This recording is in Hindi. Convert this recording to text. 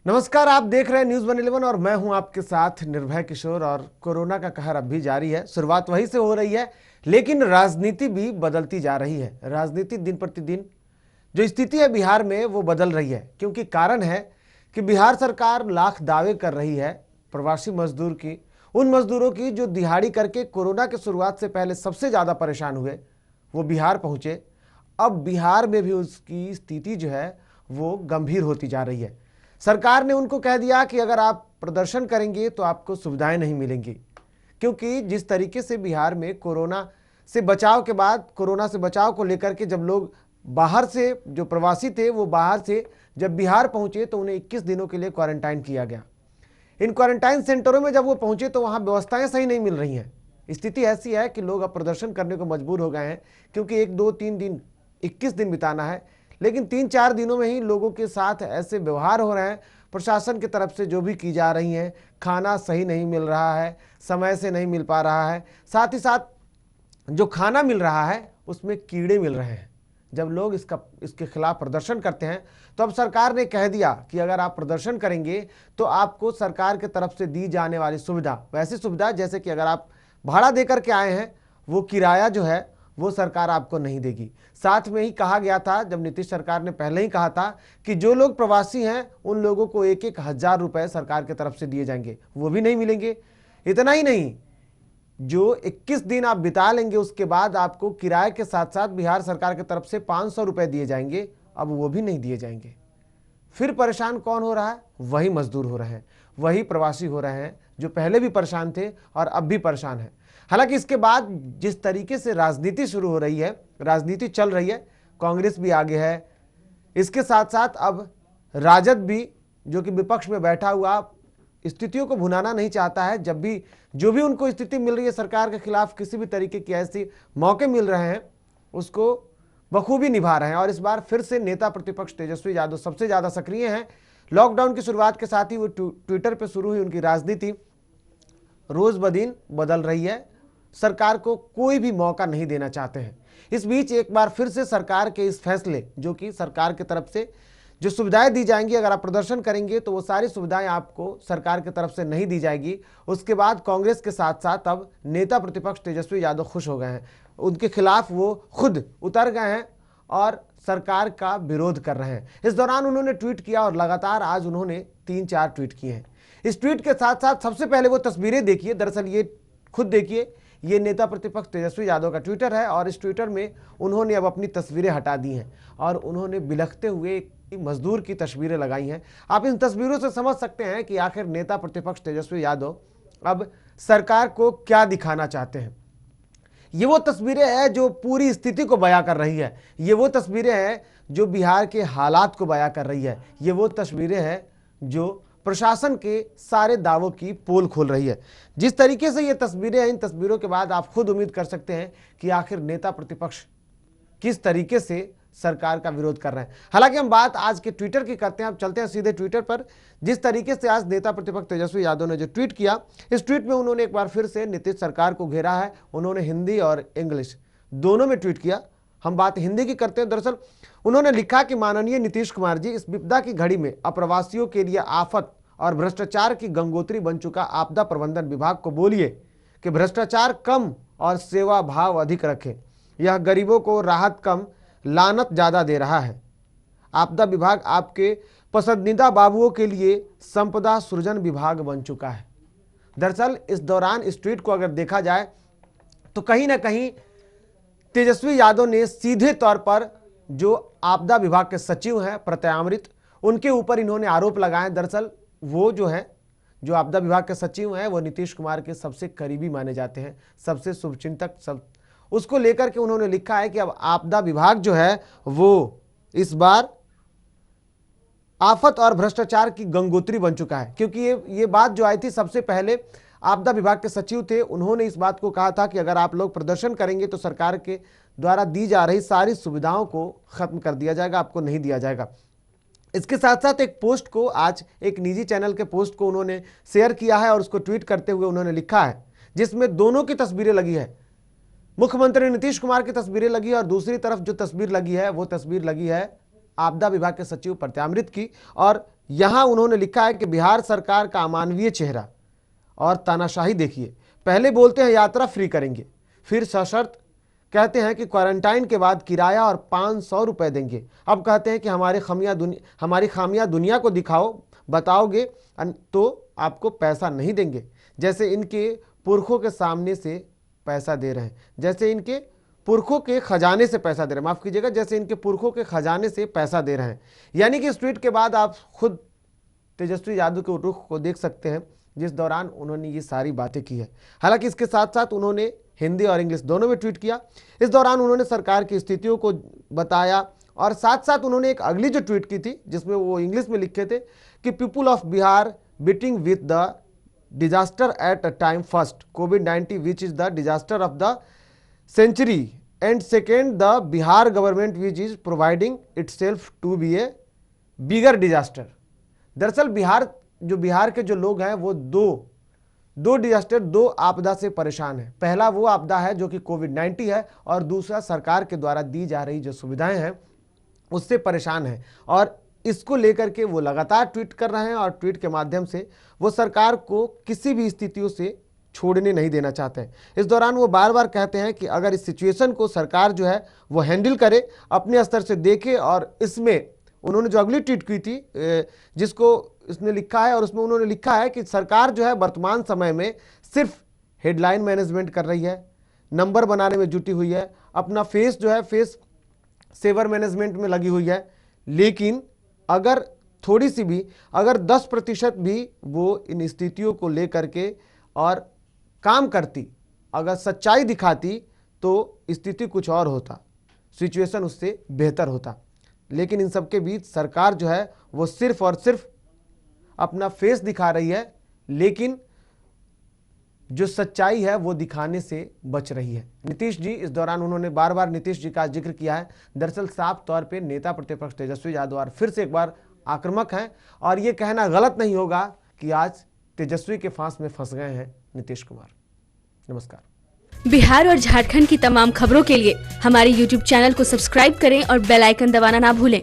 नमस्कार, आप देख रहे हैं न्यूज़ 111 और मैं हूं आपके साथ निर्भय किशोर। और कोरोना का कहर अब भी जारी है। शुरुआत वहीं से हो रही है, लेकिन राजनीति भी बदलती जा रही है। राजनीति दिन प्रतिदिन जो स्थिति है बिहार में वो बदल रही है, क्योंकि कारण है कि बिहार सरकार लाख दावे कर रही है प्रवासी मजदूर की, उन मजदूरों की जो दिहाड़ी करके कोरोना की शुरुआत से पहले सबसे ज़्यादा परेशान हुए, वो बिहार पहुँचे। अब बिहार में भी उसकी स्थिति जो है वो गंभीर होती जा रही है। सरकार ने उनको कह दिया कि अगर आप प्रदर्शन करेंगे तो आपको सुविधाएं नहीं मिलेंगी, क्योंकि जिस तरीके से बिहार में कोरोना से बचाव के बाद, कोरोना से बचाव को लेकर के जब लोग बाहर से, जो प्रवासी थे वो बाहर से जब बिहार पहुंचे तो उन्हें 21 दिनों के लिए क्वारंटाइन किया गया। इन क्वारंटाइन सेंटरों में जब वो पहुंचे तो वहां व्यवस्थाएं सही नहीं मिल रही हैं। स्थिति ऐसी है कि लोग अब प्रदर्शन करने को मजबूर हो गए हैं, क्योंकि 1 2 3 दिन 21 दिन बिताना है, लेकिन 3 4 दिनों में ही लोगों के साथ ऐसे व्यवहार हो रहे हैं। प्रशासन की तरफ से जो भी की जा रही हैं, खाना सही नहीं मिल रहा है, समय से नहीं मिल पा रहा है, साथ ही साथ जो खाना मिल रहा है उसमें कीड़े मिल रहे हैं। जब लोग इसके खिलाफ प्रदर्शन करते हैं तो अब सरकार ने कह दिया कि अगर आप प्रदर्शन करेंगे तो आपको सरकार की तरफ से दी जाने वाली सुविधा, वैसी सुविधा जैसे कि अगर आप भाड़ा देकर के आए हैं, वो किराया जो है वो सरकार आपको नहीं देगी। साथ में ही कहा गया था, जब नीतीश सरकार ने पहले ही कहा था कि जो लोग प्रवासी हैं उन लोगों को 1-1 हज़ार रुपए सरकार की तरफ से दिए जाएंगे, वो भी नहीं मिलेंगे। इतना ही नहीं, जो 21 दिन आप बिता लेंगे उसके बाद आपको किराए के साथ साथ बिहार सरकार की तरफ से 500 रुपए दिए जाएंगे, अब वो भी नहीं दिए जाएंगे। फिर परेशान कौन हो रहा है? वही मजदूर हो रहे हैं, वही प्रवासी हो रहे हैं जो पहले भी परेशान थे और अब भी परेशान है। हालांकि इसके बाद जिस तरीके से राजनीति शुरू हो रही है, राजनीति चल रही है, कांग्रेस भी आगे है, इसके साथ साथ अब राजद भी, जो कि विपक्ष में बैठा हुआ स्थितियों को भुनाना नहीं चाहता है। जब भी जो भी उनको स्थिति मिल रही है सरकार के खिलाफ, किसी भी तरीके की ऐसी मौके मिल रहे हैं, उसको बखूबी निभा रहे हैं। और इस बार फिर से नेता प्रतिपक्ष तेजस्वी यादव सबसे ज्यादा सक्रिय हैं। लॉकडाउन की शुरुआत के साथ ही वो ट्विटर पर शुरू हुई उनकी राजनीति रोज ब दिन बदल रही है। सरकार को कोई भी मौका नहीं देना चाहते हैं। इस बीच एक बार फिर से सरकार के इस फैसले, जो कि सरकार की तरफ से जो सुविधाएं दी जाएंगी, अगर आप प्रदर्शन करेंगे तो वो सारी सुविधाएं आपको सरकार की तरफ से नहीं दी जाएगी। उसके बाद कांग्रेस के साथ साथ अब नेता प्रतिपक्ष तेजस्वी यादव खुश हो गए हैं, उनके खिलाफ वो खुद उतर गए हैं और सरकार का विरोध कर रहे हैं। इस दौरान उन्होंने ट्वीट किया और लगातार आज उन्होंने 3 4 ट्वीट किए हैं। इस ट्वीट के साथ साथ सबसे पहले वो तस्वीरें देखिए, दरअसल ये खुद देखिए, ये नेता प्रतिपक्ष तेजस्वी यादव का ट्विटर है और इस ट्विटर में उन्होंने अब अपनी तस्वीरें हटा दी हैं और उन्होंने बिलखते हुए मजदूर की तस्वीरें लगाई हैं। आप इन तस्वीरों से समझ सकते हैं कि आखिर नेता प्रतिपक्ष तेजस्वी यादव अब सरकार को क्या दिखाना चाहते हैं। ये वो तस्वीरें हैं जो पूरी स्थिति को बयां कर रही है, ये वो तस्वीरें हैं जो बिहार के हालात को बयां कर रही है, ये वो तस्वीरें हैं जो प्रशासन के सारे दावों की पोल खोल रही है। जिस तरीके से ये तस्वीरें हैं, इन तस्वीरों के बाद आप खुद उम्मीद कर सकते हैं कि आखिर नेता प्रतिपक्ष किस तरीके से सरकार का विरोध कर रहे हैं। हालांकि हम बात आज के ट्विटर की करते हैं, अब चलते हैं सीधे ट्विटर पर। जिस तरीके से आज नेता प्रतिपक्ष तेजस्वी यादव ने जो ट्वीट किया, इस ट्वीट में उन्होंने एक बार फिर से नीतीश सरकार को घेरा है। उन्होंने हिंदी और इंग्लिश दोनों में ट्वीट किया। हम बात हिंदी की करते हैं। दरअसल उन्होंने लिखा कि माननीय नीतीश कुमार जी, इस विपदा की घड़ी में अप्रवासियों के लिए आफत और भ्रष्टाचार की गंगोत्री बन चुका आपदा प्रबंधन विभाग को बोलिए कि भ्रष्टाचार कम और सेवा भाव अधिक रखे। यह गरीबों को राहत कम, लानत ज्यादा दे रहा है। आपदा विभाग आपके पसंदीदा बाबुओं के लिए संपदा सृजन विभाग बन चुका है। दरअसल इस दौरान इस ट्वीट को अगर देखा जाए तो कहीं ना कहीं तेजस्वी यादव ने सीधे तौर पर जो आपदा विभाग के सचिव हैं प्रत्यामृत, उनके ऊपर इन्होंने आरोप लगाए। दरअसल वो जो है, जो आपदा विभाग के सचिव हैं, वो नीतीश कुमार के सबसे करीबी माने जाते हैं, सबसे शुभचिंतक, सब उसको लेकर के उन्होंने लिखा है कि अब आपदा विभाग जो है वो इस बार आफत और भ्रष्टाचार की गंगोत्री बन चुका है। क्योंकि ये बात जो आई थी, सबसे पहले आपदा विभाग के सचिव थे, उन्होंने इस बात को कहा था कि अगर आप लोग प्रदर्शन करेंगे तो सरकार के द्वारा दी जा रही सारी सुविधाओं को खत्म कर दिया जाएगा, आपको नहीं दिया जाएगा। इसके साथ साथ एक पोस्ट को, आज एक निजी चैनल के पोस्ट को उन्होंने शेयर किया है और उसको ट्वीट करते हुए उन्होंने लिखा है, जिसमें दोनों की तस्वीरें लगी है, मुख्यमंत्री नीतीश कुमार की तस्वीरें लगी है और दूसरी तरफ जो तस्वीर लगी है वो तस्वीर लगी है आपदा विभाग के सचिव प्रत्यामृत की। और यहां उन्होंने लिखा है कि बिहार सरकार का अमानवीय चेहरा और तानाशाही देखिए। पहले बोलते हैं यात्रा फ्री करेंगे, फिर सशर्त कहते हैं कि क्वारंटाइन के बाद किराया और 500 रुपए देंगे। अब कहते हैं कि हमारी खामियां दुनिया को दिखाओ, बताओगे तो आपको पैसा नहीं देंगे। जैसे इनके पुरखों के सामने से पैसा दे रहे हैं, जैसे इनके पुरखों के खजाने से पैसा दे रहे हैं, माफ कीजिएगा, जैसे इनके पुरखों के खजाने से पैसा दे रहे हैं। यानी कि इस ट्वीट के बाद आप खुद तेजस्वी यादव के रुख को देख सकते हैं, जिस दौरान उन्होंने ये सारी बातें की है। हालांकि इसके साथ साथ उन्होंने हिंदी और इंग्लिश दोनों में ट्वीट किया। इस दौरान उन्होंने सरकार की स्थितियों को बताया और साथ साथ उन्होंने एक अगली जो ट्वीट की थी, जिसमें वो इंग्लिश में लिखे थे कि people of Bihar beating with the disaster at a time, first कोविड-19 which is the disaster of the century, and second the Bihar government which is providing itself to be a bigger disaster. दरअसल बिहार के जो लोग हैं वो दो डिजास्टर, दो आपदा से परेशान है। पहला वो आपदा है जो कि कोविड-19 है और दूसरा सरकार के द्वारा दी जा रही जो सुविधाएं हैं उससे परेशान है। और इसको लेकर के वो लगातार ट्वीट कर रहे हैं और ट्वीट के माध्यम से वो सरकार को किसी भी स्थितियों से छोड़ने नहीं देना चाहते हैं। इस दौरान वो बार बार कहते हैं कि अगर इस सिचुएशन को सरकार जो है वो हैंडल करे, अपने स्तर से देखे। और इसमें उन्होंने जो अगली ट्वीट की थी, जिसको इसने लिखा है, और उसमें उन्होंने लिखा है कि सरकार जो है वर्तमान समय में सिर्फ हेडलाइन मैनेजमेंट कर रही है, नंबर बनाने में जुटी हुई है, अपना फेस जो है फेस सेवर मैनेजमेंट में लगी हुई है। लेकिन अगर थोड़ी सी भी, अगर 10% भी वो इन स्थितियों को लेकर के और काम करती, अगर सच्चाई दिखाती, तो स्थिति कुछ और होता, सिचुएशन उससे बेहतर होता। लेकिन इन सब के बीच सरकार जो है वो सिर्फ और सिर्फ अपना फेस दिखा रही है, लेकिन जो सच्चाई है वो दिखाने से बच रही है। नीतीश जी, इस दौरान उन्होंने बार बार नीतीश जी का जिक्र किया है। दरअसल साफ तौर पे नेता प्रतिपक्ष तेजस्वी यादव फिर से एक बार आक्रामक हैं और ये कहना गलत नहीं होगा कि आज तेजस्वी के फांस में फंस गए हैं नीतीश कुमार। नमस्कार। बिहार और झारखंड की तमाम खबरों के लिए हमारे YouTube चैनल को सब्सक्राइब करें और बेल आइकन दबाना ना भूलें।